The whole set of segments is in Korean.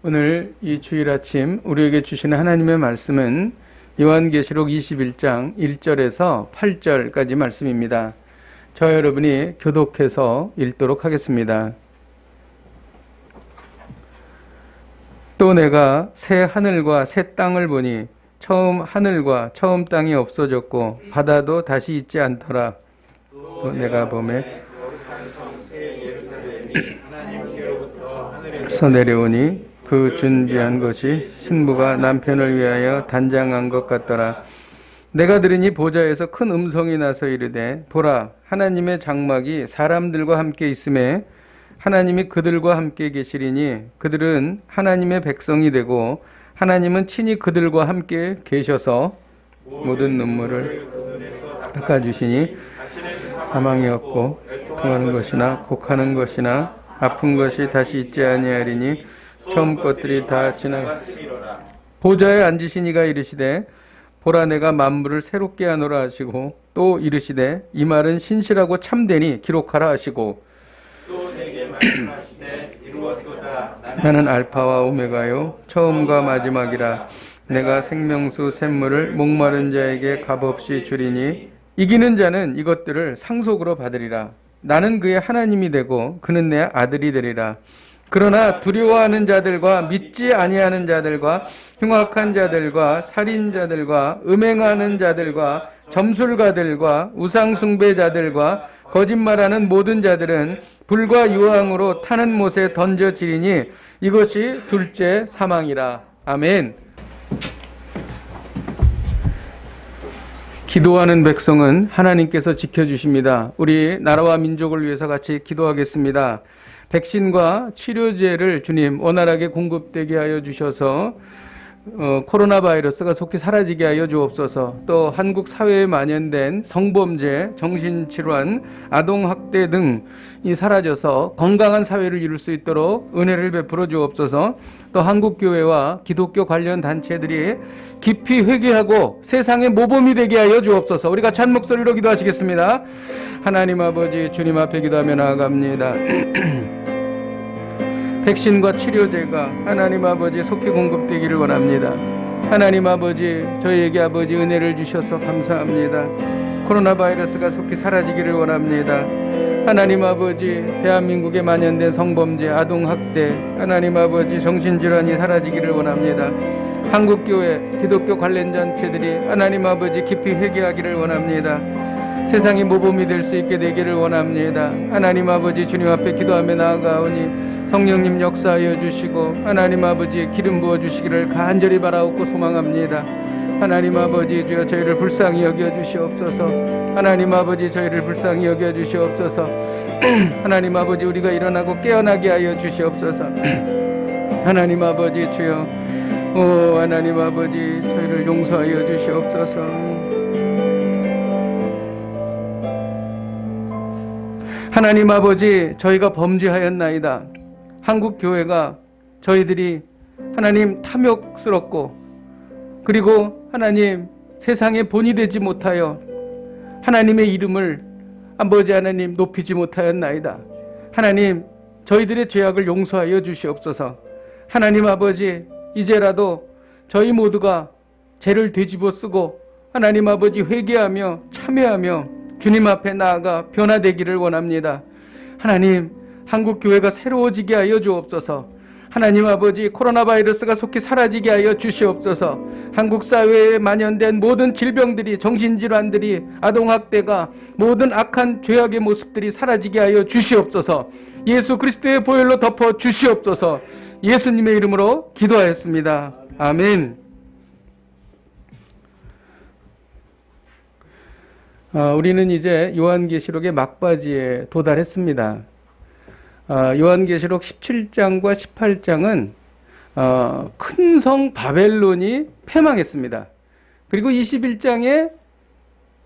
오늘 이 주일 아침 우리에게 주시는 하나님의 말씀은 요한계시록 21장 1절에서 8절까지 말씀입니다. 저와 여러분이 교독해서 읽도록 하겠습니다. 또 내가 새 하늘과 새 땅을 보니 처음 하늘과 처음 땅이 없어졌고 바다도 다시 있지 않더라. 또 내가 보매 하나님께로부터 내려오니 그 준비한 것이 신부가 남편을 위하여 단장한 것 같더라. 내가 들으니 보좌에서 큰 음성이 나서 이르되 보라 하나님의 장막이 사람들과 함께 있음에 하나님이 그들과 함께 계시리니 그들은 하나님의 백성이 되고 하나님은 친히 그들과 함께 계셔서 모든 눈물을 닦아주시니 사망이 없고 통하는 것이나 곡하는 것이나 아픈 것이 다시 있지 아니하리니 처음 것들이 다 지나갔으리로라. 보좌에 앉으신 이가 이르시되 보라 내가 만물을 새롭게 하노라 하시고 또 이르시되 이 말은 신실하고 참되니 기록하라 하시고 또 내게 말씀하시되 이루었도다. 나는 알파와 오메가요 처음과 마지막이라. 내가 생명수 샘물을 목마른 자에게 값없이 주리니 이기는 자는 이것들을 상속으로 받으리라. 나는 그의 하나님이 되고 그는 내 아들이 되리라. 그러나 두려워하는 자들과 믿지 아니하는 자들과 흉악한 자들과 살인자들과 음행하는 자들과 점술가들과 우상숭배자들과 거짓말하는 모든 자들은 불과 유황으로 타는 못에 던져지리니 이것이 둘째 사망이라. 아멘. 기도하는 백성은 하나님께서 지켜주십니다. 우리 나라와 민족을 위해서 같이 기도하겠습니다. 백신과 치료제를 주님 원활하게 공급되게 하여 주셔서 코로나 바이러스가 속히 사라지게 하여 주옵소서. 또 한국 사회에 만연된 성범죄, 정신질환, 아동학대 등이 사라져서 건강한 사회를 이룰 수 있도록 은혜를 베풀어 주옵소서. 또 한국교회와 기독교 관련 단체들이 깊이 회개하고 세상의 모범이 되게 하여 주옵소서. 우리가 찬 목소리로 기도하시겠습니다. 하나님 아버지 주님 앞에 기도하며 나아갑니다. 백신과 치료제가 하나님 아버지 속히 공급되기를 원합니다. 하나님 아버지 저희에게 아버지 은혜를 주셔서 감사합니다. 코로나 바이러스가 속히 사라지기를 원합니다. 하나님 아버지 대한민국에 만연된 성범죄, 아동학대, 하나님 아버지 정신질환이 사라지기를 원합니다. 한국교회, 기독교 관련 단체들이 하나님 아버지 깊이 회개하기를 원합니다. 세상의 모범이 될 수 있게 되기를 원합니다. 하나님 아버지 주님 앞에 기도하며 나아가오니 성령님 역사하여 주시고 하나님 아버지 기름 부어 주시기를 간절히 바라옵고 소망합니다. 하나님 아버지 주여 저희를 불쌍히 여겨 주시옵소서. 하나님 아버지 저희를 불쌍히 여겨 주시옵소서. 하나님 아버지 우리가 일어나고 깨어나게 하여 주시옵소서. 하나님 아버지 주여 오 하나님 아버지 저희를 용서하여 주시옵소서. 하나님 아버지 저희가 범죄하였나이다. 한국 교회가 저희들이 하나님 탐욕스럽고 그리고 하나님 세상의 본이 되지 못하여 하나님의 이름을 아버지 하나님 높이지 못하였나이다. 하나님 저희들의 죄악을 용서하여 주시옵소서. 하나님 아버지 이제라도 저희 모두가 죄를 되짚어 쓰고 하나님 아버지 회개하며 참회하며 주님 앞에 나아가 변화되기를 원합니다. 하나님 한국교회가 새로워지게 하여 주옵소서. 하나님 아버지 코로나 바이러스가 속히 사라지게 하여 주시옵소서. 한국 사회에 만연된 모든 질병들이 정신질환들이 아동학대가 모든 악한 죄악의 모습들이 사라지게 하여 주시옵소서. 예수 그리스도의 보혈로 덮어 주시옵소서. 예수님의 이름으로 기도하였습니다. 아멘. 우리는 이제 요한계시록의 막바지에 도달했습니다. 요한계시록 17장과 18장은 큰 성 바벨론이 패망했습니다. 그리고 21장에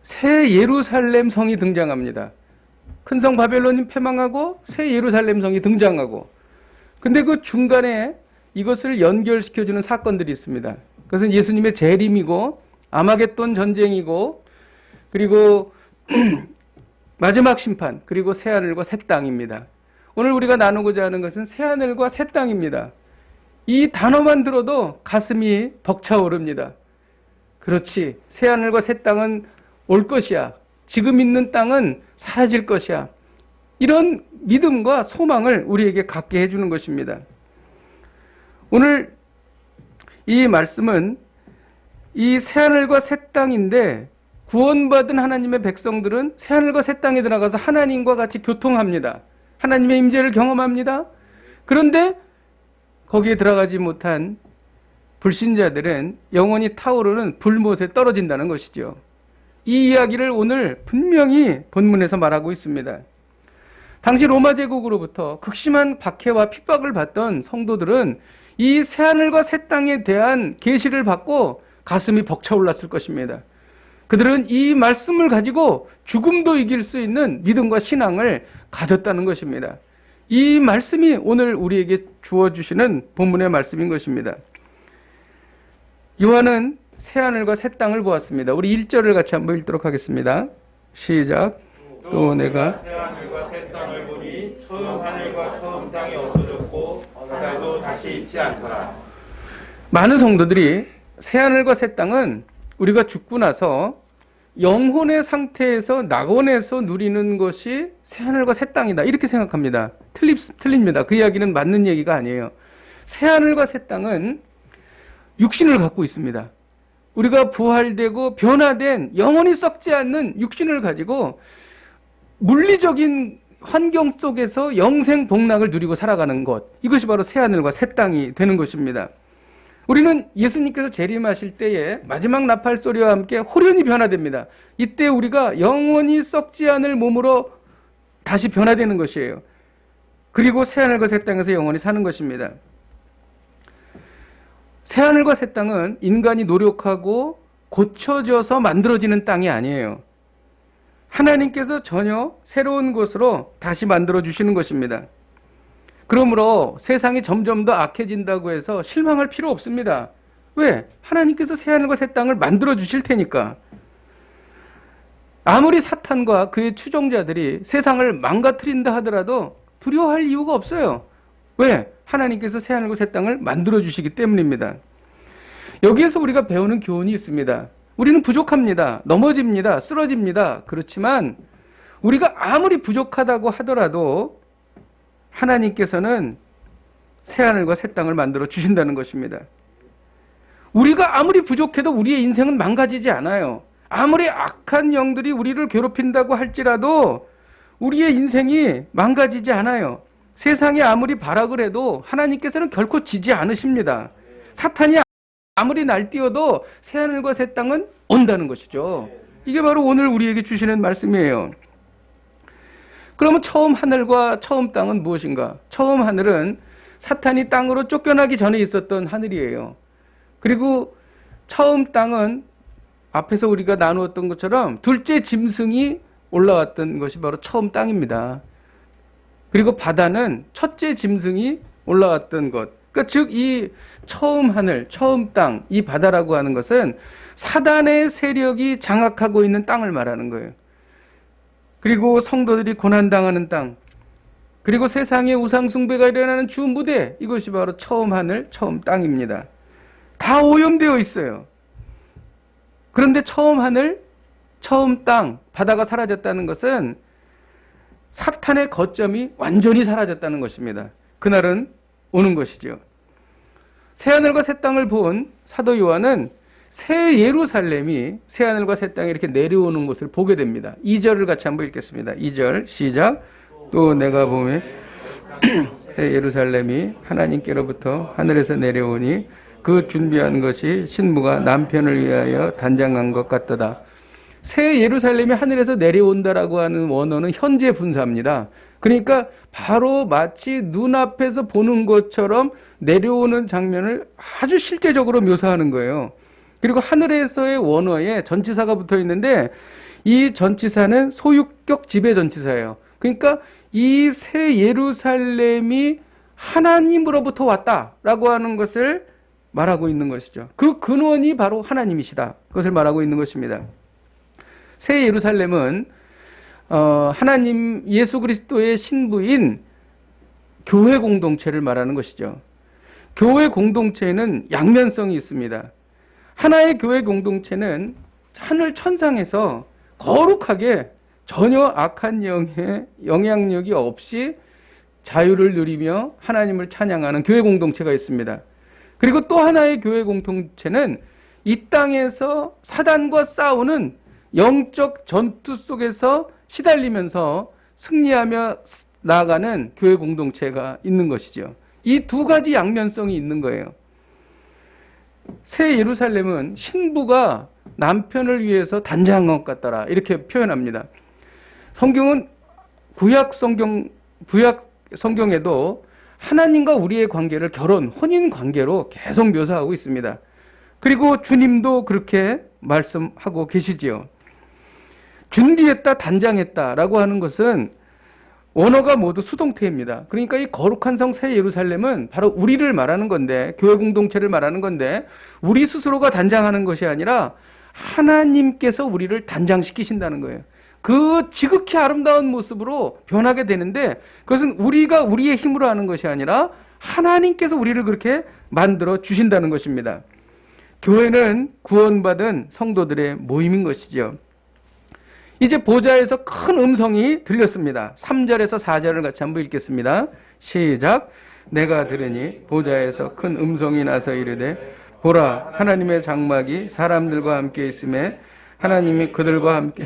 새 예루살렘 성이 등장합니다. 큰 성 바벨론이 패망하고 새 예루살렘 성이 등장하고, 근데 그 중간에 이것을 연결시켜주는 사건들이 있습니다. 그것은 예수님의 재림이고 아마겟돈 전쟁이고 그리고 마지막 심판, 그리고 새 하늘과 새 땅입니다. 오늘 우리가 나누고자 하는 것은 새하늘과 새 땅입니다. 이 단어만 들어도 가슴이 벅차오릅니다. 그렇지. 새하늘과 새 땅은 올 것이야. 지금 있는 땅은 사라질 것이야. 이런 믿음과 소망을 우리에게 갖게 해주는 것입니다. 오늘 이 말씀은 이 새하늘과 새 땅인데 구원받은 하나님의 백성들은 새하늘과 새 땅에 들어가서 하나님과 같이 교통합니다. 하나님의 임재를 경험합니다. 그런데 거기에 들어가지 못한 불신자들은 영원히 타오르는 불못에 떨어진다는 것이죠. 이 이야기를 오늘 분명히 본문에서 말하고 있습니다. 당시 로마 제국으로부터 극심한 박해와 핍박을 받던 성도들은 이 새하늘과 새 땅에 대한 계시를 받고 가슴이 벅차올랐을 것입니다. 그들은 이 말씀을 가지고 죽음도 이길 수 있는 믿음과 신앙을 가졌다는 것입니다. 이 말씀이 오늘 우리에게 주어주시는 본문의 말씀인 것입니다. 요한은 새하늘과 새 땅을 보았습니다. 우리 1절을 같이 한번 읽도록 하겠습니다. 시작. 또 내가 새하늘과 새 땅을 보니 처음 하늘과 처음 땅이 없어졌고 바다도 다시 있지 않더라. 많은 성도들이 새하늘과 새 땅은 우리가 죽고 나서 영혼의 상태에서 낙원에서 누리는 것이 새하늘과 새 땅이다 이렇게 생각합니다. 틀립니다. 그 이야기는 맞는 얘기가 아니에요. 새하늘과 새 땅은 육신을 갖고 있습니다. 우리가 부활되고 변화된 영원히 썩지 않는 육신을 가지고 물리적인 환경 속에서 영생 복락을 누리고 살아가는 것, 이것이 바로 새하늘과 새 땅이 되는 것입니다. 우리는 예수님께서 재림하실 때에 마지막 나팔 소리와 함께 홀연히 변화됩니다. 이때 우리가 영원히 썩지 않을 몸으로 다시 변화되는 것이에요. 그리고 새하늘과 새 땅에서 영원히 사는 것입니다. 새하늘과 새 땅은 인간이 노력하고 고쳐져서 만들어지는 땅이 아니에요. 하나님께서 전혀 새로운 것으로 다시 만들어 주시는 것입니다. 그러므로 세상이 점점 더 악해진다고 해서 실망할 필요 없습니다. 왜? 하나님께서 새하늘과 새 땅을 만들어 주실 테니까. 아무리 사탄과 그의 추종자들이 세상을 망가뜨린다 하더라도 두려워할 이유가 없어요. 왜? 하나님께서 새하늘과 새 땅을 만들어 주시기 때문입니다. 여기에서 우리가 배우는 교훈이 있습니다. 우리는 부족합니다. 넘어집니다. 쓰러집니다. 그렇지만 우리가 아무리 부족하다고 하더라도 하나님께서는 새하늘과 새 땅을 만들어 주신다는 것입니다. 우리가 아무리 부족해도 우리의 인생은 망가지지 않아요. 아무리 악한 영들이 우리를 괴롭힌다고 할지라도 우리의 인생이 망가지지 않아요. 세상이 아무리 발악을 해도 하나님께서는 결코 지지 않으십니다. 사탄이 아무리 날뛰어도 새하늘과 새 땅은 온다는 것이죠. 이게 바로 오늘 우리에게 주시는 말씀이에요. 그러면 처음 하늘과 처음 땅은 무엇인가? 처음 하늘은 사탄이 땅으로 쫓겨나기 전에 있었던 하늘이에요. 그리고 처음 땅은 앞에서 우리가 나누었던 것처럼 둘째 짐승이 올라왔던 것이 바로 처음 땅입니다. 그리고 바다는 첫째 짐승이 올라왔던 것. 그러니까 즉 이 처음 하늘, 처음 땅, 이 바다라고 하는 것은 사단의 세력이 장악하고 있는 땅을 말하는 거예요. 그리고 성도들이 고난당하는 땅, 그리고 세상에 우상숭배가 일어나는 주 무대, 이것이 바로 처음 하늘, 처음 땅입니다. 다 오염되어 있어요. 그런데 처음 하늘, 처음 땅, 바다가 사라졌다는 것은 사탄의 거점이 완전히 사라졌다는 것입니다. 그날은 오는 것이죠. 새하늘과 새 땅을 본 사도 요한은 새 예루살렘이 새하늘과 새 땅에 이렇게 내려오는 것을 보게 됩니다. 2절을 같이 한번 읽겠습니다. 2절 시작. 또 내가 보매 새 예루살렘이 하나님께로부터 하늘에서 내려오니 그 준비한 것이 신부가 남편을 위하여 단장한 것 같도다. 새 예루살렘이 하늘에서 내려온다라고 하는 원어는 현재 분사입니다. 그러니까 바로 마치 눈앞에서 보는 것처럼 내려오는 장면을 아주 실제적으로 묘사하는 거예요. 그리고 하늘에서의 원어에 전치사가 붙어 있는데 이 전치사는 소유격 지배 전치사예요. 그러니까 이 새 예루살렘이 하나님으로부터 왔다라고 하는 것을 말하고 있는 것이죠. 그 근원이 바로 하나님이시다. 그것을 말하고 있는 것입니다. 새 예루살렘은 하나님 예수 그리스도의 신부인 교회 공동체를 말하는 것이죠. 교회 공동체에는 양면성이 있습니다. 하나의 교회 공동체는 하늘 천상에서 거룩하게 전혀 악한 영의 영향력이 없이 자유를 누리며 하나님을 찬양하는 교회 공동체가 있습니다. 그리고 또 하나의 교회 공동체는 이 땅에서 사단과 싸우는 영적 전투 속에서 시달리면서 승리하며 나아가는 교회 공동체가 있는 것이죠. 이 두 가지 양면성이 있는 거예요. 새 예루살렘은 신부가 남편을 위해서 단장한 것 같더라, 이렇게 표현합니다. 성경은 구약 성경에도 하나님과 우리의 관계를 결혼, 혼인 관계로 계속 묘사하고 있습니다. 그리고 주님도 그렇게 말씀하고 계시지요. 준비했다, 단장했다라고 하는 것은 원어가 모두 수동태입니다. 그러니까 이 거룩한 성 새 예루살렘은 바로 우리를 말하는 건데, 교회 공동체를 말하는 건데, 우리 스스로가 단장하는 것이 아니라 하나님께서 우리를 단장시키신다는 거예요. 그 지극히 아름다운 모습으로 변하게 되는데, 그것은 우리가 우리의 힘으로 하는 것이 아니라 하나님께서 우리를 그렇게 만들어 주신다는 것입니다. 교회는 구원받은 성도들의 모임인 것이죠. 이제 보좌에서 큰 음성이 들렸습니다. 3절에서 4절을 같이 한번 읽겠습니다. 시작. 내가 들으니 보좌에서 큰 음성이 나서 이르되 보라, 하나님의 장막이 사람들과 함께 있음에 하나님이 그들과 함께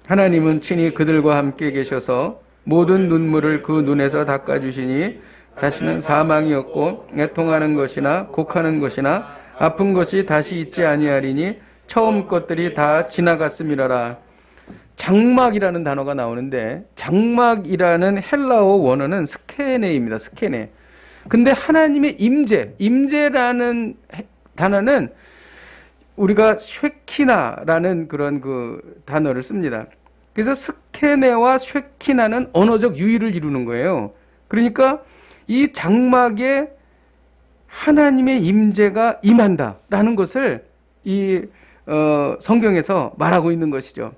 하나님은 친히 그들과 함께 계셔서 모든 눈물을 그 눈에서 닦아주시니 다시는 사망이 없고 애통하는 것이나 곡하는 것이나 아픈 것이 다시 있지 아니하리니 처음 것들이 다 지나갔음이라라. 장막이라는 단어가 나오는데, 장막이라는 헬라어 원어는 스케네입니다. 스케네. 근데 하나님의 임재라는 단어는 우리가 쉐키나라는 그런 그 단어를 씁니다. 그래서 스케네와 쉐키나는 언어적 유의를 이루는 거예요. 그러니까 이 장막에 하나님의 임재가 임한다라는 것을 이 성경에서 말하고 있는 것이죠.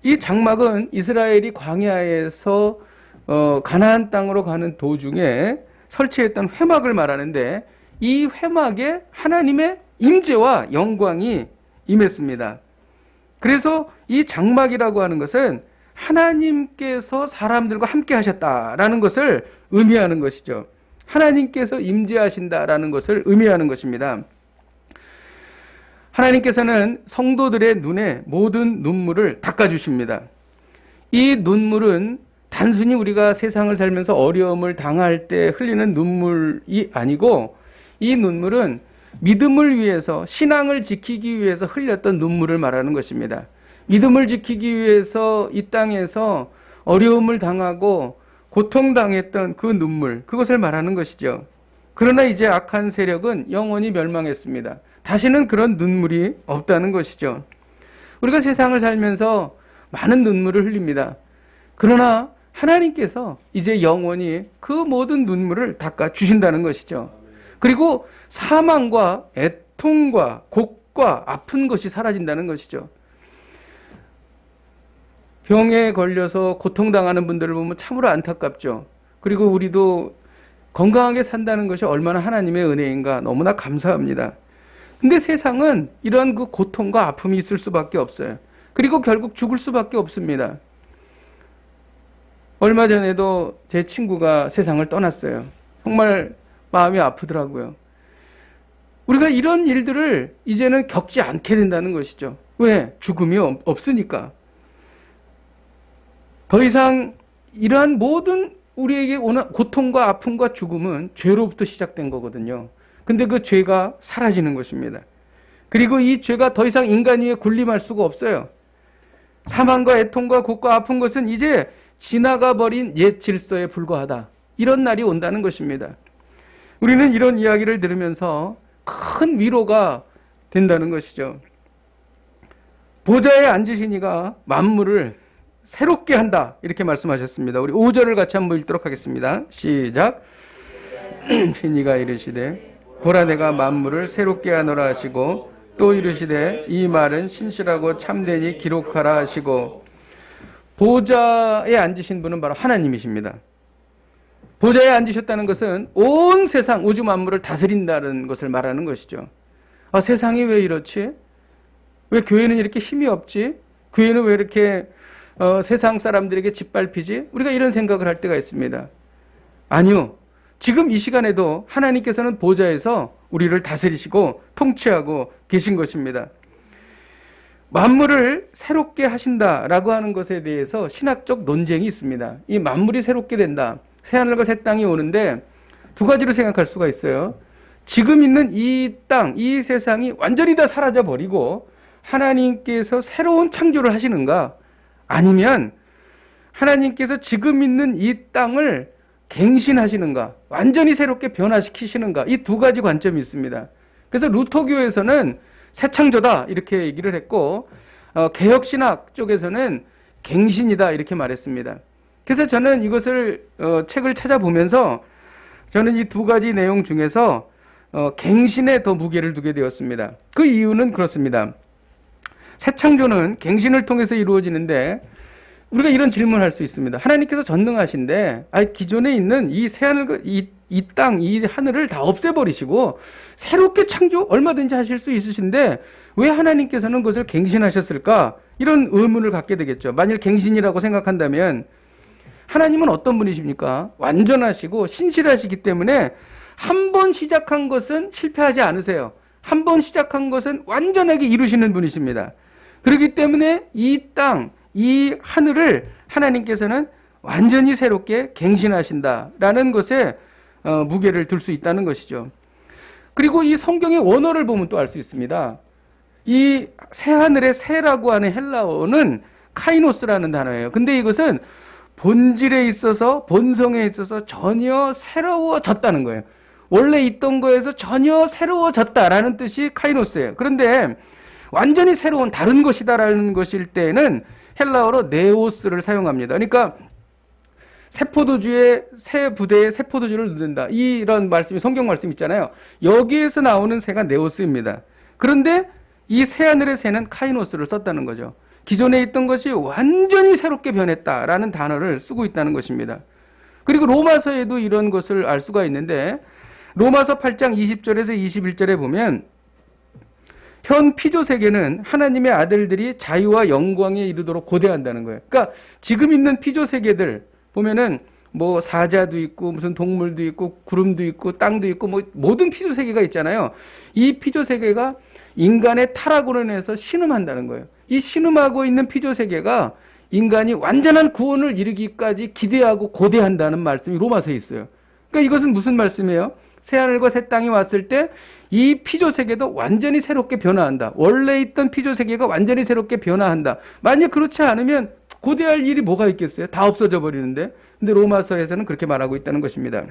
이 장막은 이스라엘이 광야에서 가나안 땅으로 가는 도중에 설치했던 회막을 말하는데, 이 회막에 하나님의 임재와 영광이 임했습니다. 그래서 이 장막이라고 하는 것은 하나님께서 사람들과 함께 하셨다라는 것을 의미하는 것이죠. 하나님께서 임재하신다라는 것을 의미하는 것입니다. 하나님께서는 성도들의 눈에 모든 눈물을 닦아주십니다. 이 눈물은 단순히 우리가 세상을 살면서 어려움을 당할 때 흘리는 눈물이 아니고, 이 눈물은 믿음을 위해서, 신앙을 지키기 위해서 흘렸던 눈물을 말하는 것입니다. 믿음을 지키기 위해서 이 땅에서 어려움을 당하고 고통당했던 그 눈물, 그것을 말하는 것이죠. 그러나 이제 악한 세력은 영원히 멸망했습니다. 다시는 그런 눈물이 없다는 것이죠. 우리가 세상을 살면서 많은 눈물을 흘립니다. 그러나 하나님께서 이제 영원히 그 모든 눈물을 닦아 주신다는 것이죠. 그리고 사망과 애통과 곡과 아픈 것이 사라진다는 것이죠. 병에 걸려서 고통당하는 분들을 보면 참으로 안타깝죠. 그리고 우리도 건강하게 산다는 것이 얼마나 하나님의 은혜인가 너무나 감사합니다. 근데 세상은 이런 그 고통과 아픔이 있을 수밖에 없어요. 그리고 결국 죽을 수밖에 없습니다. 얼마 전에도 제 친구가 세상을 떠났어요. 정말 마음이 아프더라고요. 우리가 이런 일들을 이제는 겪지 않게 된다는 것이죠. 왜? 죽음이 없으니까. 더 이상 이러한 모든 우리에게 오는 고통과 아픔과 죽음은 죄로부터 시작된 거거든요. 근데 그 죄가 사라지는 것입니다. 그리고 이 죄가 더 이상 인간 위에 군림할 수가 없어요. 사망과 애통과 곡과 아픈 것은 이제 지나가 버린 옛 질서에 불과하다. 이런 날이 온다는 것입니다. 우리는 이런 이야기를 들으면서 큰 위로가 된다는 것이죠. 보좌에 앉으신 이가 만물을 새롭게 한다, 이렇게 말씀하셨습니다. 우리 5절을 같이 한번 읽도록 하겠습니다. 시작. 신이가 이르시되 보라, 내가 만물을 새롭게 하노라 하시고 또 이르시되 이 말은 신실하고 참되니 기록하라 하시고, 보좌에 앉으신 분은 바로 하나님이십니다. 보좌에 앉으셨다는 것은 온 세상 우주 만물을 다스린다는 것을 말하는 것이죠. 아, 세상이 왜 이렇지? 왜 교회는 이렇게 힘이 없지? 교회는 왜 이렇게 세상 사람들에게 짓밟히지? 우리가 이런 생각을 할 때가 있습니다. 아니요. 지금 이 시간에도 하나님께서는 보좌에서 우리를 다스리시고 통치하고 계신 것입니다. 만물을 새롭게 하신다라고 하는 것에 대해서 신학적 논쟁이 있습니다. 이 만물이 새롭게 된다. 새하늘과 새 땅이 오는데 두 가지로 생각할 수가 있어요. 지금 있는 이 땅, 이 세상이 완전히 다 사라져 버리고 하나님께서 새로운 창조를 하시는가? 아니면 하나님께서 지금 있는 이 땅을 갱신하시는가? 완전히 새롭게 변화시키시는가? 이 두 가지 관점이 있습니다. 그래서 루터교에서는 새 창조다 이렇게 얘기를 했고 개혁신학 쪽에서는 갱신이다 이렇게 말했습니다. 그래서 저는 이것을 책을 찾아보면서 저는 이 두 가지 내용 중에서 갱신에 더 무게를 두게 되었습니다. 그 이유는 그렇습니다. 새 창조는 갱신을 통해서 이루어지는데 우리가 이런 질문을 할 수 있습니다. 하나님께서 전능하신데 기존에 있는 이 새하늘, 이 땅, 이 하늘을 다 없애버리시고 새롭게 창조 얼마든지 하실 수 있으신데 왜 하나님께서는 그것을 갱신하셨을까? 이런 의문을 갖게 되겠죠. 만일 갱신이라고 생각한다면 하나님은 어떤 분이십니까? 완전하시고 신실하시기 때문에 한 번 시작한 것은 실패하지 않으세요. 한 번 시작한 것은 완전하게 이루시는 분이십니다. 그렇기 때문에 이 땅, 이 하늘을 하나님께서는 완전히 새롭게 갱신하신다라는 것에 무게를 둘 수 있다는 것이죠. 그리고 이 성경의 원어를 보면 또 알 수 있습니다. 이 새하늘의 새라고 하는 헬라어는 카이노스라는 단어예요. 근데 이것은 본질에 있어서 본성에 있어서 전혀 새로워졌다는 거예요. 원래 있던 거에서 전혀 새로워졌다라는 뜻이 카이노스예요. 그런데 완전히 새로운 다른 것이다라는 것일 때에는 헬라어로 네오스를 사용합니다. 그러니까 새 포도주에 새 부대에 새 포도주를 넣는다. 이런 말씀이 성경 말씀 있잖아요. 여기에서 나오는 새가 네오스입니다. 그런데 이 새하늘의 새는 카이노스를 썼다는 거죠. 기존에 있던 것이 완전히 새롭게 변했다라는 단어를 쓰고 있다는 것입니다. 그리고 로마서에도 이런 것을 알 수가 있는데 로마서 8장 20절에서 21절에 보면 현 피조 세계는 하나님의 아들들이 자유와 영광에 이르도록 고대한다는 거예요. 그러니까 지금 있는 피조 세계들 보면은 뭐 사자도 있고 무슨 동물도 있고 구름도 있고 땅도 있고 뭐 모든 피조 세계가 있잖아요. 이 피조 세계가 인간의 타락으로 인해서 신음한다는 거예요. 이 신음하고 있는 피조 세계가 인간이 완전한 구원을 이루기까지 기대하고 고대한다는 말씀이 로마서에 있어요. 그러니까 이것은 무슨 말씀이에요? 새하늘과 새 땅이 왔을 때 이 피조 세계도 완전히 새롭게 변화한다. 원래 있던 피조 세계가 완전히 새롭게 변화한다. 만약 그렇지 않으면 고대할 일이 뭐가 있겠어요? 다 없어져 버리는데. 근데 로마서에서는 그렇게 말하고 있다는 것입니다.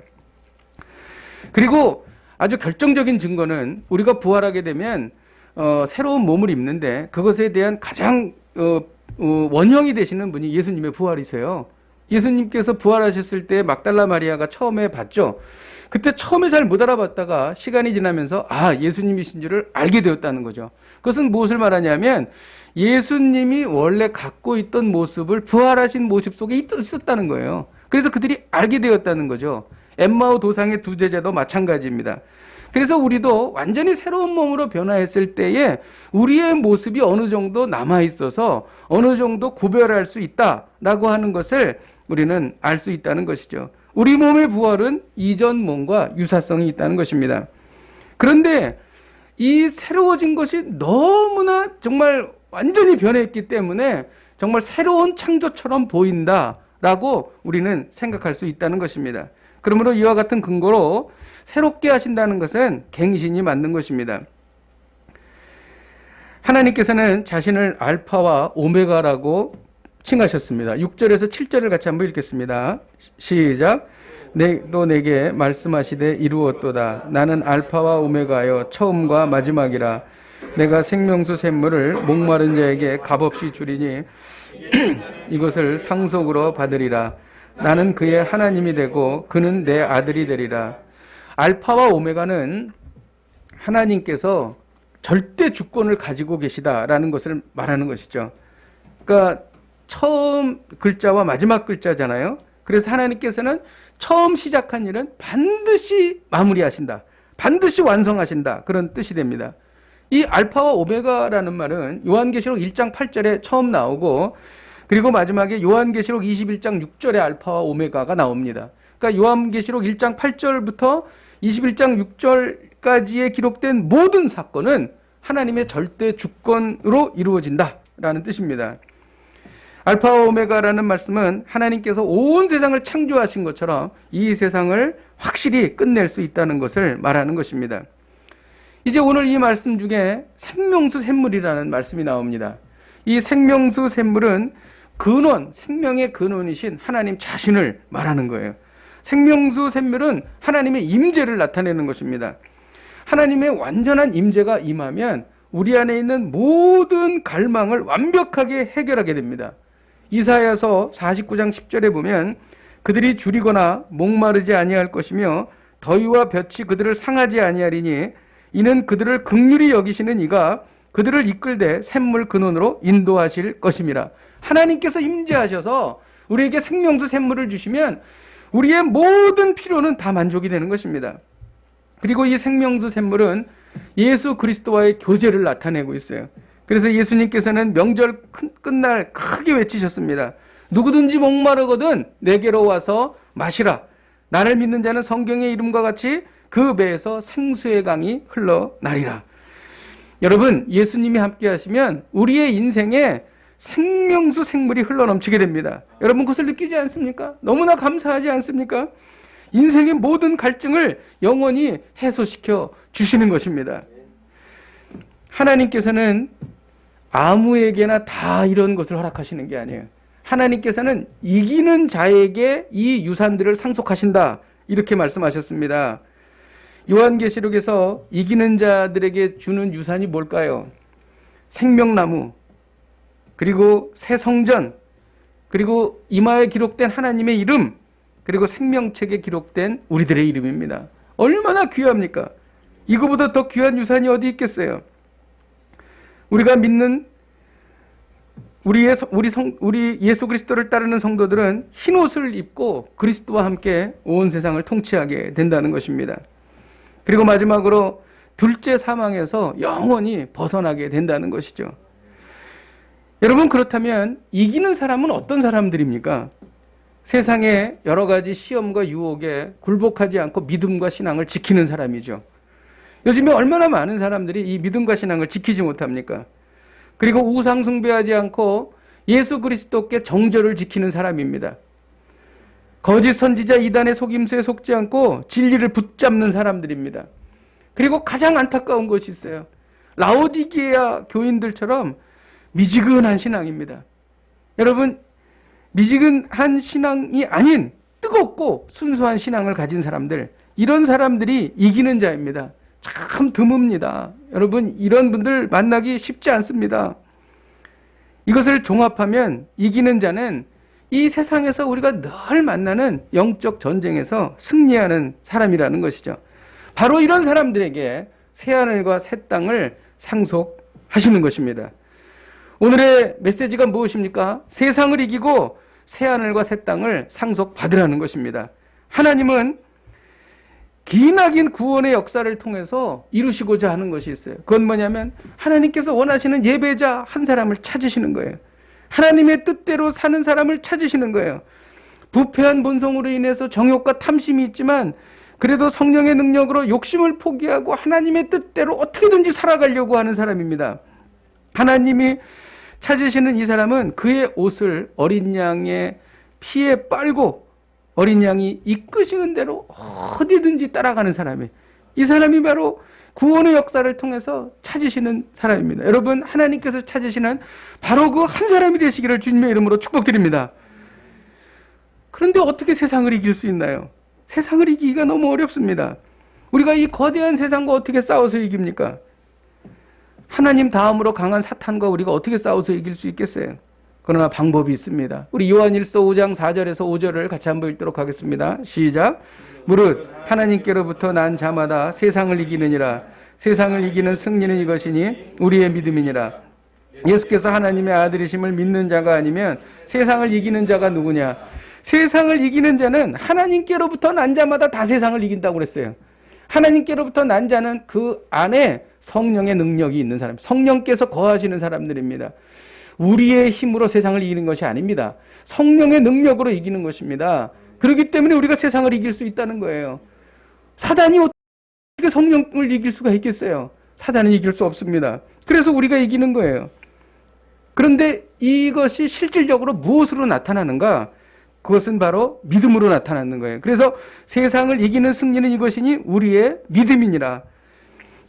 그리고 아주 결정적인 증거는 우리가 부활하게 되면 새로운 몸을 입는데 그것에 대한 가장 원형이 되시는 분이 예수님의 부활이세요. 예수님께서 부활하셨을 때 막달라 마리아가 처음에 봤죠. 그때 처음에 잘 못 알아봤다가 시간이 지나면서 예수님이신 줄을 알게 되었다는 거죠. 그것은 무엇을 말하냐면 예수님이 원래 갖고 있던 모습을 부활하신 모습 속에 있었다는 거예요. 그래서 그들이 알게 되었다는 거죠. 엠마오 도상의 두 제자도 마찬가지입니다. 그래서 우리도 완전히 새로운 몸으로 변화했을 때에 우리의 모습이 어느 정도 남아있어서 어느 정도 구별할 수 있다라고 하는 것을 우리는 알 수 있다는 것이죠. 우리 몸의 부활은 이전 몸과 유사성이 있다는 것입니다. 그런데 이 새로워진 것이 너무나 정말 완전히 변했기 때문에 정말 새로운 창조처럼 보인다라고 우리는 생각할 수 있다는 것입니다. 그러므로 이와 같은 근거로 새롭게 하신다는 것은 갱신이 맞는 것입니다. 하나님께서는 자신을 알파와 오메가라고 칭하셨습니다. 6절에서 7절을 같이 한번 읽겠습니다. 시작. 또 내게 말씀하시되 이루었도다. 나는 알파와 오메가여 처음과 마지막이라. 내가 생명수 샘물을 목마른 자에게 값없이 주리니 이것을 상속으로 받으리라. 나는 그의 하나님이 되고 그는 내 아들이 되리라. 알파와 오메가는 하나님께서 절대 주권을 가지고 계시다라는 것을 말하는 것이죠. 그러니까 처음 글자와 마지막 글자잖아요. 그래서 하나님께서는 처음 시작한 일은 반드시 마무리하신다. 반드시 완성하신다. 그런 뜻이 됩니다. 이 알파와 오메가라는 말은 요한계시록 1장 8절에 처음 나오고 그리고 마지막에 요한계시록 21장 6절에 알파와 오메가가 나옵니다. 그러니까 요한계시록 1장 8절부터 21장 6절까지에 기록된 모든 사건은 하나님의 절대 주권으로 이루어진다라는 뜻입니다. 알파와 오메가라는 말씀은 하나님께서 온 세상을 창조하신 것처럼 이 세상을 확실히 끝낼 수 있다는 것을 말하는 것입니다. 이제 오늘 이 말씀 중에 생명수 샘물이라는 말씀이 나옵니다. 이 생명수 샘물은 근원, 생명의 근원이신 하나님 자신을 말하는 거예요. 생명수 샘물은 하나님의 임재를 나타내는 것입니다. 하나님의 완전한 임재가 임하면 우리 안에 있는 모든 갈망을 완벽하게 해결하게 됩니다. 이사야서 49장 10절에 보면 그들이 줄이거나 목마르지 아니할 것이며 더위와 볕이 그들을 상하지 아니하리니 이는 그들을 긍휼히 여기시는 이가 그들을 이끌되 샘물 근원으로 인도하실 것임이라. 하나님께서 임재하셔서 우리에게 생명수 샘물을 주시면 우리의 모든 필요는 다 만족이 되는 것입니다. 그리고 이 생명수 샘물은 예수 그리스도와의 교제를 나타내고 있어요. 그래서 예수님께서는 명절 끝날 크게 외치셨습니다. 누구든지 목마르거든 내게로 와서 마시라. 나를 믿는 자는 성경의 이름과 같이 그 배에서 생수의 강이 흘러나리라. 여러분, 예수님이 함께 하시면 우리의 인생에 생명수 생물이 흘러넘치게 됩니다. 여러분 그것을 느끼지 않습니까? 너무나 감사하지 않습니까? 인생의 모든 갈증을 영원히 해소시켜 주시는 것입니다. 하나님께서는 아무에게나 다 이런 것을 허락하시는 게 아니에요. 하나님께서는 이기는 자에게 이 유산들을 상속하신다. 이렇게 말씀하셨습니다. 요한계시록에서 이기는 자들에게 주는 유산이 뭘까요? 생명나무, 그리고 새 성전, 그리고 이마에 기록된 하나님의 이름, 그리고 생명책에 기록된 우리들의 이름입니다. 얼마나 귀합니까? 이거보다 더 귀한 유산이 어디 있겠어요? 우리가 믿는 우리 예수 그리스도를 따르는 성도들은 흰 옷을 입고 그리스도와 함께 온 세상을 통치하게 된다는 것입니다. 그리고 마지막으로 둘째 사망에서 영원히 벗어나게 된다는 것이죠. 여러분 그렇다면 이기는 사람은 어떤 사람들입니까? 세상의 여러 가지 시험과 유혹에 굴복하지 않고 믿음과 신앙을 지키는 사람이죠. 요즘에 얼마나 많은 사람들이 이 믿음과 신앙을 지키지 못합니까? 그리고 우상 숭배하지 않고 예수 그리스도께 정절을 지키는 사람입니다. 거짓 선지자 이단의 속임수에 속지 않고 진리를 붙잡는 사람들입니다. 그리고 가장 안타까운 것이 있어요. 라오디게아 교인들처럼 미지근한 신앙입니다. 여러분, 미지근한 신앙이 아닌 뜨겁고 순수한 신앙을 가진 사람들, 이런 사람들이 이기는 자입니다. 참 드뭅니다. 여러분, 이런 분들 만나기 쉽지 않습니다. 이것을 종합하면 이기는 자는 이 세상에서 우리가 늘 만나는 영적 전쟁에서 승리하는 사람이라는 것이죠. 바로 이런 사람들에게 새하늘과 새 땅을 상속하시는 것입니다. 오늘의 메시지가 무엇입니까? 세상을 이기고 새하늘과 새 땅을 상속받으라는 것입니다. 하나님은 기나긴 구원의 역사를 통해서 이루시고자 하는 것이 있어요. 그건 뭐냐면 하나님께서 원하시는 예배자 한 사람을 찾으시는 거예요. 하나님의 뜻대로 사는 사람을 찾으시는 거예요. 부패한 본성으로 인해서 정욕과 탐심이 있지만 그래도 성령의 능력으로 욕심을 포기하고 하나님의 뜻대로 어떻게든지 살아가려고 하는 사람입니다. 하나님이 찾으시는 이 사람은 그의 옷을 어린 양의 피에 빨고 어린 양이 이끄시는 대로 어디든지 따라가는 사람이에요. 이 사람이 바로 구원의 역사를 통해서 찾으시는 사람입니다. 여러분, 하나님께서 찾으시는 바로 그 한 사람이 되시기를 주님의 이름으로 축복드립니다. 그런데 어떻게 세상을 이길 수 있나요? 세상을 이기기가 너무 어렵습니다. 우리가 이 거대한 세상과 어떻게 싸워서 이깁니까? 하나님 다음으로 강한 사탄과 우리가 어떻게 싸워서 이길 수 있겠어요? 그러나 방법이 있습니다. 우리 요한일서 5장 4절에서 5절을 같이 한번 읽도록 하겠습니다. 시작. 무릇 하나님께로부터 난 자마다 세상을 이기느니라. 세상을 이기는 승리는 이것이니 우리의 믿음이니라. 예수께서 하나님의 아들이심을 믿는 자가 아니면 세상을 이기는 자가 누구냐? 세상을 이기는 자는 하나님께로부터 난 자마다 다 세상을 이긴다고 그랬어요. 하나님께로부터 난 자는 그 안에 성령의 능력이 있는 사람, 성령께서 거하시는 사람들입니다. 우리의 힘으로 세상을 이기는 것이 아닙니다. 성령의 능력으로 이기는 것입니다. 그렇기 때문에 우리가 세상을 이길 수 있다는 거예요. 사단이 어떻게 성령을 이길 수가 있겠어요? 사단은 이길 수 없습니다. 그래서 우리가 이기는 거예요. 그런데 이것이 실질적으로 무엇으로 나타나는가? 그것은 바로 믿음으로 나타나는 거예요. 그래서 세상을 이기는 승리는 이것이니 우리의 믿음이니라.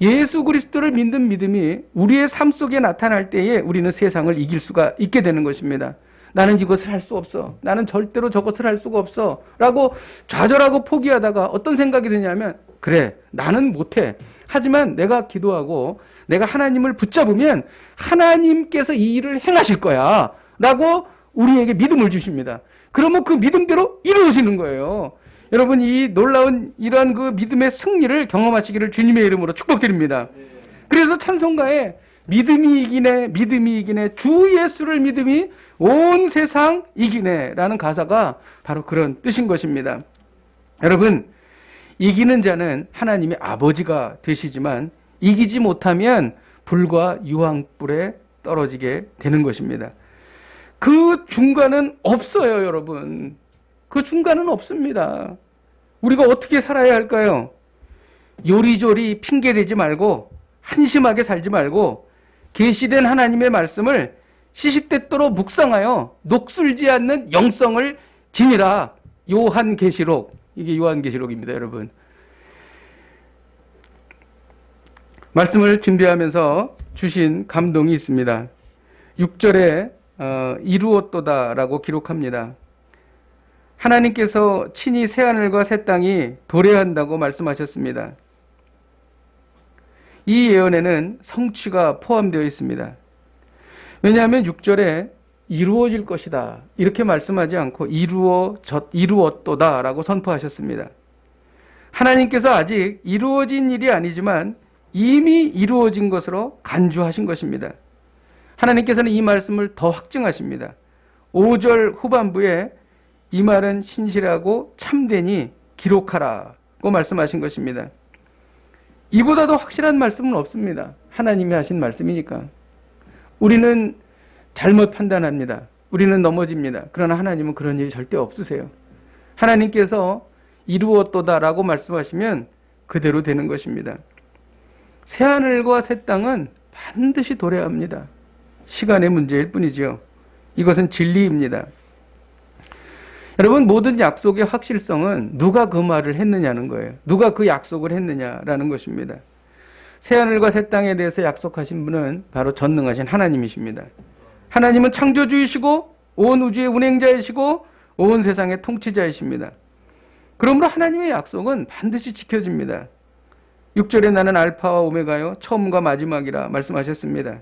예수 그리스도를 믿는 믿음이 우리의 삶 속에 나타날 때에 우리는 세상을 이길 수가 있게 되는 것입니다. 나는 이것을 할 수 없어. 나는 절대로 저것을 할 수가 없어. 라고 좌절하고 포기하다가 어떤 생각이 드냐면, 그래, 나는 못해. 하지만 내가 기도하고 내가 하나님을 붙잡으면 하나님께서 이 일을 행하실 거야. 라고 우리에게 믿음을 주십니다. 그러면 그 믿음대로 이루어지는 거예요. 여러분, 이 놀라운 이러한 그 믿음의 승리를 경험하시기를 주님의 이름으로 축복드립니다. 그래서 찬송가에 믿음이 이기네, 믿음이 이기네, 주 예수를 믿음이 온 세상 이기네 라는 가사가 바로 그런 뜻인 것입니다. 여러분, 이기는 자는 하나님의 아버지가 되시지만 이기지 못하면 불과 유황불에 떨어지게 되는 것입니다. 그 중간은 없어요, 여러분. 그 중간은 없습니다. 우리가 어떻게 살아야 할까요? 요리조리 핑계대지 말고 한심하게 살지 말고 계시된 하나님의 말씀을 시시때때로 묵상하여 녹슬지 않는 영성을 지니라. 요한계시록, 이게 요한계시록입니다, 여러분. 말씀을 준비하면서 주신 감동이 있습니다. 6절에 이루었도다라고 기록합니다. 하나님께서 친히 새하늘과 새 땅이 도래한다고 말씀하셨습니다. 이 예언에는 성취가 포함되어 있습니다. 왜냐하면 6절에 이루어질 것이다 이렇게 말씀하지 않고 이루었도다라고 선포하셨습니다. 하나님께서 아직 이루어진 일이 아니지만 이미 이루어진 것으로 간주하신 것입니다. 하나님께서는 이 말씀을 더 확증하십니다. 5절 후반부에 이 말은 신실하고 참되니 기록하라고 말씀하신 것입니다. 이보다 더 확실한 말씀은 없습니다. 하나님이 하신 말씀이니까. 우리는 잘못 판단합니다. 우리는 넘어집니다. 그러나 하나님은 그런 일이 절대 없으세요. 하나님께서 이루었도다라고 말씀하시면 그대로 되는 것입니다. 새하늘과 새 땅은 반드시 도래합니다. 시간의 문제일 뿐이죠. 이것은 진리입니다. 여러분, 모든 약속의 확실성은 누가 그 말을 했느냐는 거예요. 누가 그 약속을 했느냐라는 것입니다. 새하늘과 새 땅에 대해서 약속하신 분은 바로 전능하신 하나님이십니다. 하나님은 창조주이시고 온 우주의 운행자이시고 온 세상의 통치자이십니다. 그러므로 하나님의 약속은 반드시 지켜집니다. 6절에 나는 알파와 오메가요 처음과 마지막이라 말씀하셨습니다.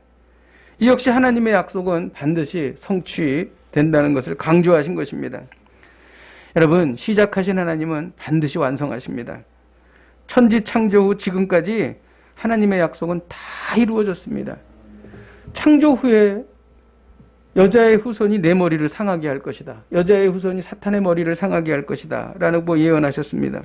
이 역시 하나님의 약속은 반드시 성취된다는 것을 강조하신 것입니다. 여러분, 시작하신 하나님은 반드시 완성하십니다. 천지 창조 후 지금까지 하나님의 약속은 다 이루어졌습니다. 창조 후에 여자의 후손이 내 머리를 상하게 할 것이다. 여자의 후손이 사탄의 머리를 상하게 할 것이다. 라고 예언하셨습니다.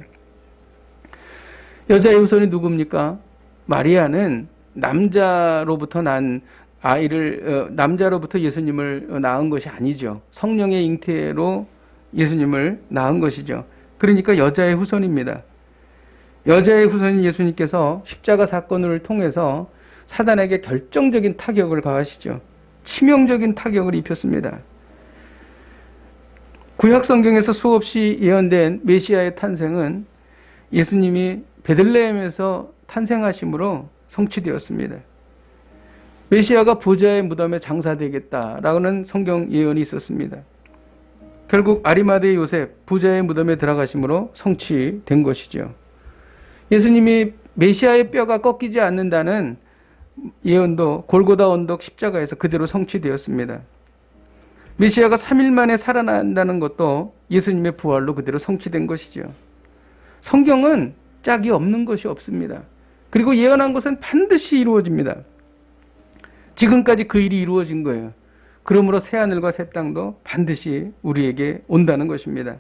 여자의 후손이 누굽니까? 마리아는 남자로부터 난 아이를, 남자로부터 예수님을 낳은 것이 아니죠. 성령의 잉태로 예수님을 낳은 것이죠. 그러니까 여자의 후손입니다. 여자의 후손인 예수님께서 십자가 사건을 통해서 사단에게 결정적인 타격을 가하시죠. 치명적인 타격을 입혔습니다. 구약 성경에서 수없이 예언된 메시아의 탄생은 예수님이 베들레헴에서 탄생하심으로 성취되었습니다. 메시아가 부자의 무덤에 장사되겠다라는 성경 예언이 있었습니다. 결국 아리마대 요셉 부자의 무덤에 들어가심으로 성취된 것이죠. 예수님이 메시아의 뼈가 꺾이지 않는다는 예언도 골고다 언덕 십자가에서 그대로 성취되었습니다. 메시아가 3일 만에 살아난다는 것도 예수님의 부활로 그대로 성취된 것이죠. 성경은 짝이 없는 것이 없습니다. 그리고 예언한 것은 반드시 이루어집니다. 지금까지 그 일이 이루어진 거예요. 그러므로 새하늘과 새 땅도 반드시 우리에게 온다는 것입니다.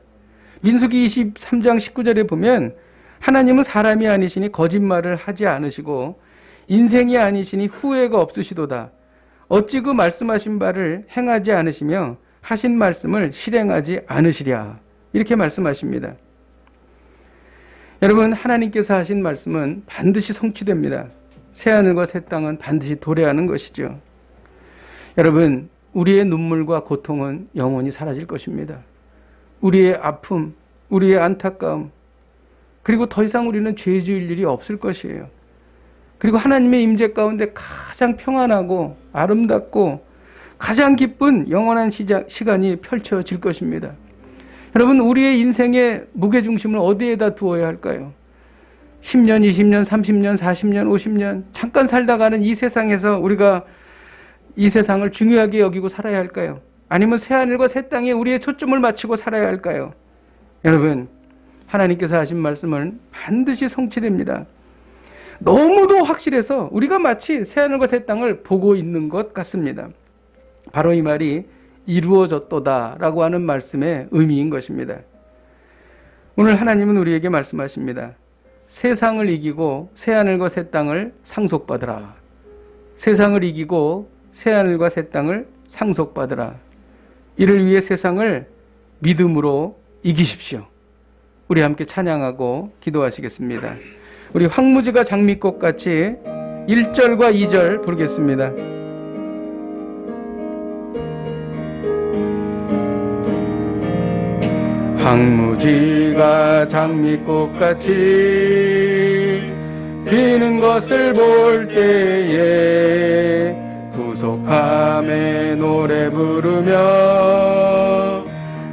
민수기 23장 19절에 보면 하나님은 사람이 아니시니 거짓말을 하지 않으시고 인생이 아니시니 후회가 없으시도다. 어찌 그 말씀하신 바를 행하지 않으시며 하신 말씀을 실행하지 않으시랴. 이렇게 말씀하십니다. 여러분, 하나님께서 하신 말씀은 반드시 성취됩니다. 새하늘과 새 땅은 반드시 도래하는 것이죠. 여러분, 우리의 눈물과 고통은 영원히 사라질 것입니다. 우리의 아픔, 우리의 안타까움, 그리고 더 이상 우리는 죄 지을 일이 없을 것이에요. 그리고 하나님의 임재 가운데 가장 평안하고 아름답고 가장 기쁜 영원한 시간이 펼쳐질 것입니다. 여러분, 우리의 인생의 무게중심을 어디에다 두어야 할까요? 10년, 20년, 30년, 40년, 50년 잠깐 살다 가는 이 세상에서 우리가 이 세상을 중요하게 여기고 살아야 할까요? 아니면 새하늘과 새 땅에 우리의 초점을 맞추고 살아야 할까요? 여러분, 하나님께서 하신 말씀은 반드시 성취됩니다. 너무도 확실해서 우리가 마치 새하늘과 새 땅을 보고 있는 것 같습니다. 바로 이 말이 이루어졌도다 라고 하는 말씀의 의미인 것입니다. 오늘 하나님은 우리에게 말씀하십니다. 세상을 이기고 새하늘과 새 땅을 상속받으라. 세상을 이기고 새하늘과 새 땅을 상속받으라. 이를 위해 세상을 믿음으로 이기십시오. 우리 함께 찬양하고 기도하시겠습니다. 우리 황무지가 장미꽃같이 1절과 2절 부르겠습니다. 황무지가 장미꽃같이 피는 것을 볼 때에 구속함에 노래 부르며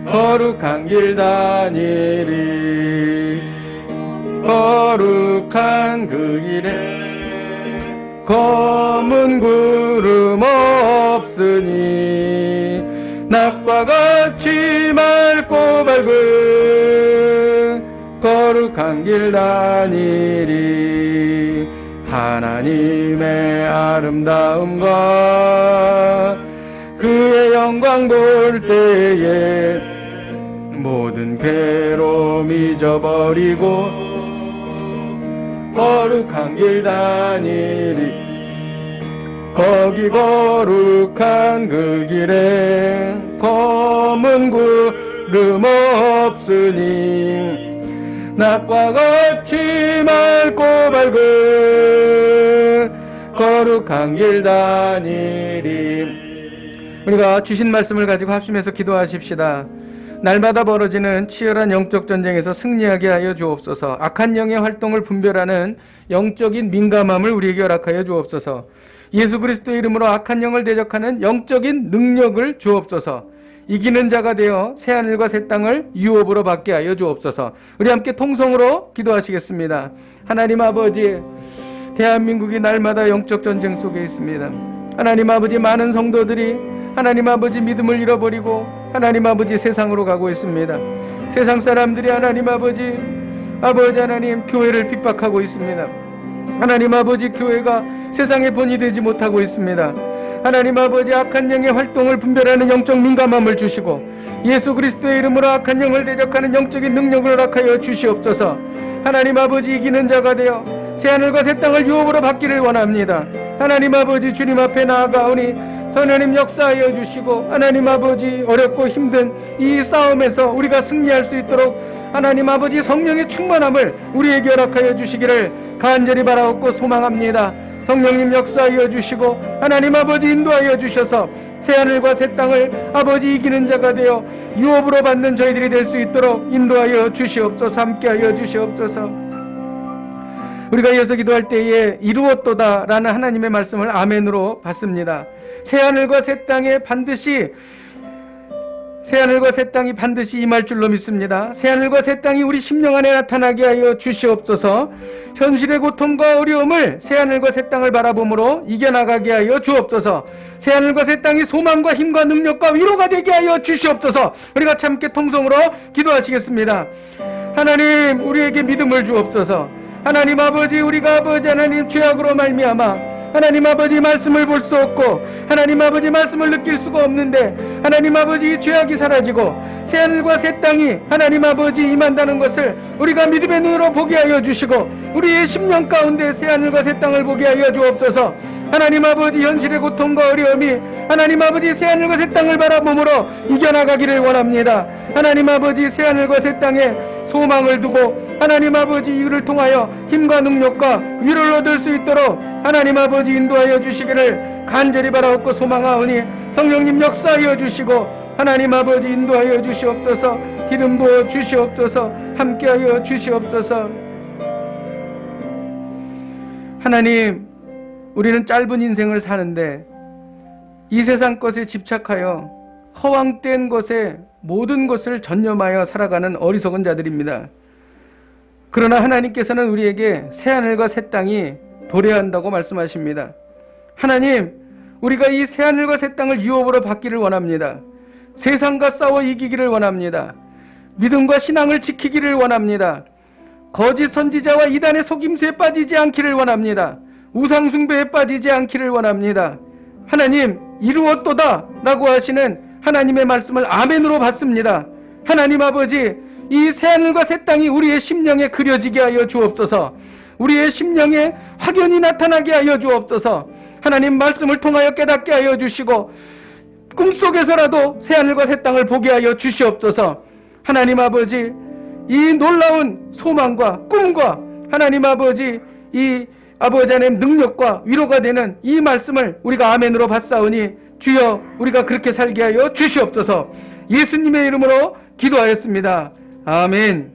거룩한 길 다니리. 거룩한 그 길에 검은 구름 없으니 낮과 같이 맑고 밝은 거룩한 길 다니리. 하나님의 아름다움과 그의 영광 볼 때에 모든 괴로움 잊어버리고 거룩한 길 다니리. 거기 거룩한 그 길에 검은 구름 없으니 낮과 같이 맑고 밝은 거룩한 길 다니리. 우리가 주신 말씀을 가지고 합심해서 기도하십시다. 날마다 벌어지는 치열한 영적 전쟁에서 승리하게 하여 주옵소서. 악한 영의 활동을 분별하는 영적인 민감함을 우리에게 허락하여 주옵소서. 예수 그리스도의 이름으로 악한 영을 대적하는 영적인 능력을 주옵소서. 이기는 자가 되어 새하늘과 새 땅을 유업으로 받게 하여 주옵소서. 우리 함께 통성으로 기도하시겠습니다. 하나님 아버지, 대한민국이 날마다 영적 전쟁 속에 있습니다. 하나님 아버지, 많은 성도들이 하나님 아버지 믿음을 잃어버리고 하나님 아버지 세상으로 가고 있습니다. 세상 사람들이 하나님 아버지 하나님 교회를 핍박하고 있습니다. 하나님 아버지, 교회가 세상의 본이 되지 못하고 있습니다. 하나님 아버지, 악한 영의 활동을 분별하는 영적 민감함을 주시고 예수 그리스도의 이름으로 악한 영을 대적하는 영적인 능력을 허락하여 주시옵소서. 하나님 아버지, 이기는 자가 되어 새하늘과 새 땅을 유업으로 받기를 원합니다. 하나님 아버지, 주님 앞에 나아가오니 하나님 역사하여 주시고 하나님 아버지, 어렵고 힘든 이 싸움에서 우리가 승리할 수 있도록 하나님 아버지 성령의 충만함을 우리에게 허락하여 주시기를 간절히 바라옵고 소망합니다. 성령님 역사하여 주시고 하나님 아버지 인도하여 주셔서 새하늘과 새 땅을 아버지 이기는 자가 되어 유업으로 받는 저희들이 될 수 있도록 인도하여 주시옵소서. 함께하여 주시옵소서. 우리가 이어서 기도할 때에 이루었도다 라는 하나님의 말씀을 아멘으로 받습니다. 새하늘과 새 땅이 반드시 임할 줄로 믿습니다. 새하늘과 새 땅이 우리 심령 안에 나타나게 하여 주시옵소서. 현실의 고통과 어려움을 새하늘과 새 땅을 바라봄으로 이겨나가게 하여 주옵소서. 새하늘과 새 땅이 소망과 힘과 능력과 위로가 되게 하여 주시옵소서. 우리 같이 함께 통성으로 기도하시겠습니다. 하나님, 우리에게 믿음을 주옵소서. 하나님 아버지, 우리가 아버지 하나님 죄악으로 말미암아 하나님 아버지 말씀을 볼 수 없고 하나님 아버지 말씀을 느낄 수가 없는데 하나님 아버지 죄악이 사라지고 새하늘과 새 땅이 하나님 아버지 임한다는 것을 우리가 믿음의 눈으로 보게 하여 주시고 우리의 심령 가운데 새하늘과 새 땅을 보게 하여 주옵소서. 하나님 아버지 현실의 고통과 어려움이 하나님 아버지 새하늘과 새 땅을 바라봄으로 이겨나가기를 원합니다. 하나님 아버지 새하늘과 새 땅에 소망을 두고 하나님 아버지 이를 통하여 힘과 능력과 위로를 얻을 수 있도록 하나님 아버지 인도하여 주시기를 간절히 바라옵고 소망하오니 성령님 역사하여 주시고 하나님 아버지 인도하여 주시옵소서. 기름 부어 주시옵소서. 함께하여 주시옵소서. 하나님, 우리는 짧은 인생을 사는데 이 세상 것에 집착하여 허황된 것에 모든 것을 전념하여 살아가는 어리석은 자들입니다. 그러나 하나님께서는 우리에게 새하늘과 새 땅이 도래한다고 말씀하십니다. 하나님, 우리가 이 새하늘과 새 땅을 유업으로 받기를 원합니다. 세상과 싸워 이기기를 원합니다. 믿음과 신앙을 지키기를 원합니다. 거짓 선지자와 이단의 속임수에 빠지지 않기를 원합니다. 우상 숭배에 빠지지 않기를 원합니다. 하나님, 이루었도다 라고 하시는 하나님의 말씀을 아멘으로 받습니다. 하나님 아버지, 이 새하늘과 새 땅이 우리의 심령에 그려지게 하여 주옵소서. 우리의 심령에 확연히 나타나게 하여 주옵소서. 하나님 말씀을 통하여 깨닫게 하여 주시고 꿈속에서라도 새하늘과 새 땅을 보게 하여 주시옵소서. 하나님 아버지, 이 놀라운 소망과 꿈과 하나님 아버지 이 아버지 하나님 능력과 위로가 되는 이 말씀을 우리가 아멘으로 받사오니 주여 우리가 그렇게 살게 하여 주시옵소서. 예수님의 이름으로 기도하였습니다. 아멘.